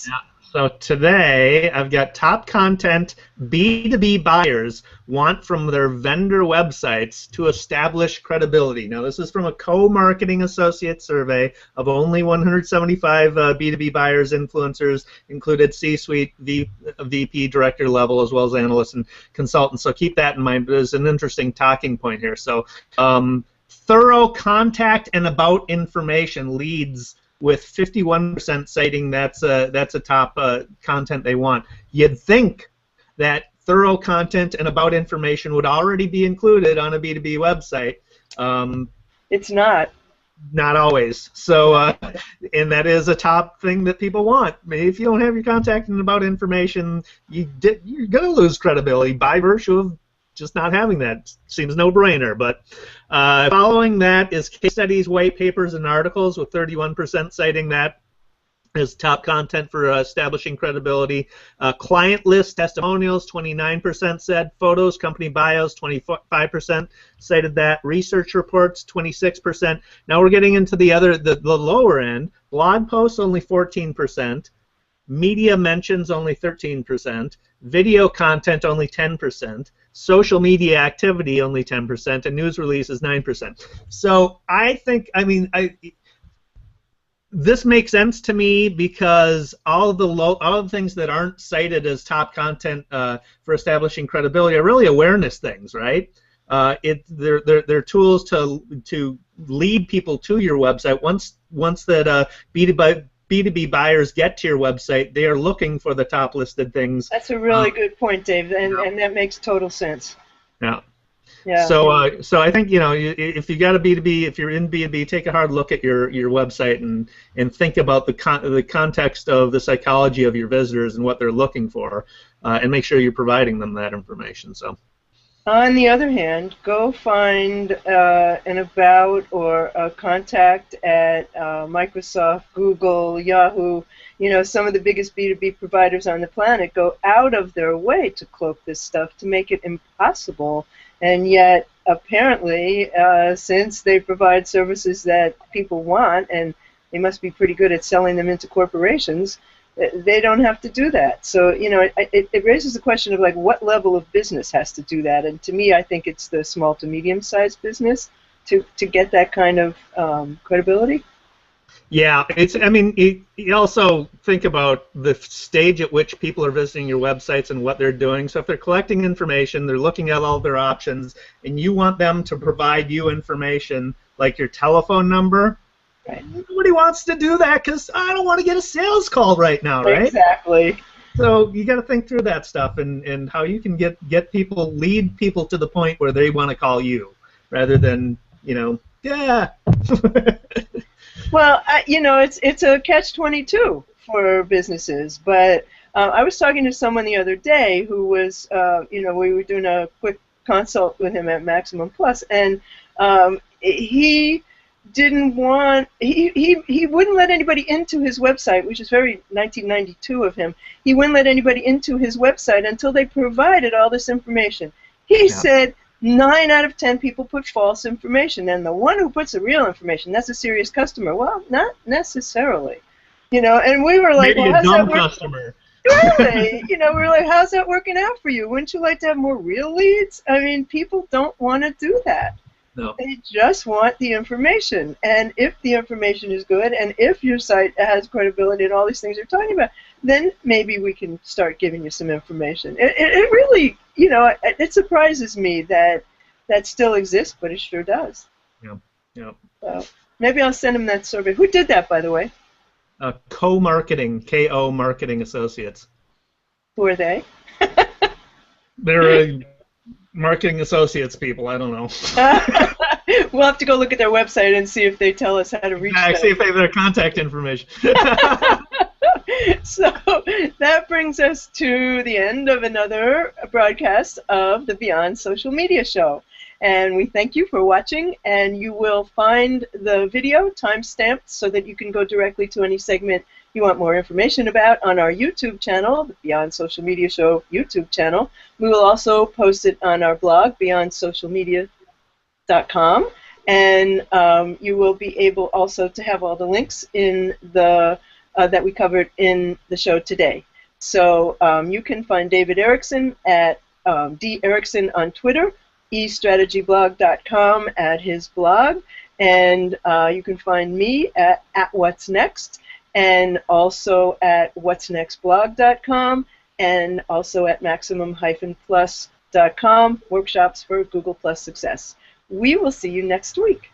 Yeah. So today I've got top content B2B buyers want from their vendor websites to establish credibility. Now this is from a co-marketing associate survey of only 175 B2B buyers, influencers, included C-suite, VP, director level, as well as analysts and consultants. So keep that in mind. There's an interesting talking point here. So thorough contact and about information leads with 51% citing that's a top content they want. You'd think that thorough content and about information would already be included on a B2B website. It's not. Not always. So, and that is a top thing that people want. If you don't have your contact and about information, you're going to lose credibility by virtue of just not having that. Seems no-brainer. But following that is case studies, white papers, and articles, with 31% citing that as top content for establishing credibility. Client list testimonials, 29% said. Photos, company bios, 25% cited that. Research reports, 26%. Now we're getting into the lower end. Blog posts, only 14%. Media mentions, only 13%. Video content, only 10%. Social media activity, only 10%. And news releases, 9%. So I think, this makes sense to me because all the things that aren't cited as top content for establishing credibility are really awareness things, right? They're tools to lead people to your website. Once that B2B buyers get to your website, they are looking for the top listed things. That's a really good point, Dave, and that makes total sense. Yeah. Yeah. So I think, you know, if you got a B2B, if you're in B2B, take a hard look at your website and think about the context of the psychology of your visitors and what they're looking for, and make sure you're providing them that information. So. On the other hand, go find an about or a contact at Microsoft, Google, Yahoo. You know, some of the biggest B2B providers on the planet go out of their way to cloak this stuff to make it impossible. And yet, apparently, since they provide services that people want, and they must be pretty good at selling them into corporations, they don't have to do that. So, you know, it raises the question of, like, what level of business has to do that? And to me, I think it's the small to medium-sized business to get that kind of credibility. Yeah, you also think about the stage at which people are visiting your websites and what they're doing. So if they're collecting information, they're looking at all their options, and you want them to provide you information like your telephone number. Right. Nobody wants to do that because I don't want to get a sales call right now, right? Exactly. So you got to think through that stuff and how you can lead people to the point where they want to call you, rather than, you know, yeah. Well, you know, it's a catch-22 for businesses. But I was talking to someone the other day who was, you know, we were doing a quick consult with him at Maximum Plus, and he didn't want, he wouldn't let anybody into his website, which is very 1992 of him. He wouldn't let anybody into his website until they provided all this information. He said 9 out of 10 people put false information, and the one who puts the real information, that's a serious customer. Well, not necessarily, you know. And we were like, maybe well, a dumb customer. Really? You know, we were like, how's that working out for you? Wouldn't you like to have more real leads? I mean, people don't want to do that. No. They just want the information. And if the information is good, and if your site has credibility and all these things you're talking about, then maybe we can start giving you some information. It really, you know, it surprises me that that still exists, but it sure does. Yeah. Yeah. So maybe I'll send him that survey. Who did that, by the way? Co-marketing, K-O Marketing Associates. Who are they? They're marketing associates people. I don't know. We'll have to go look at their website and see if they tell us how to reach them. See if they have their contact information. So that brings us to the end of another broadcast of the Beyond Social Media Show. And we thank you for watching, and you will find the video time-stamped so that you can go directly to any segment you want more information about on our YouTube channel, the Beyond Social Media Show YouTube channel. We will also post it on our blog, beyondsocialmedia.com, and you will be able also to have all the links in the that we covered in the show today. So you can find David Erickson at D. Erickson on Twitter, eStrategyblog.com at his blog, and you can find me at What's Next, and also at whatsnextblog.com, and also at maximum-plus.com, workshops for Google Plus success. We will see you next week.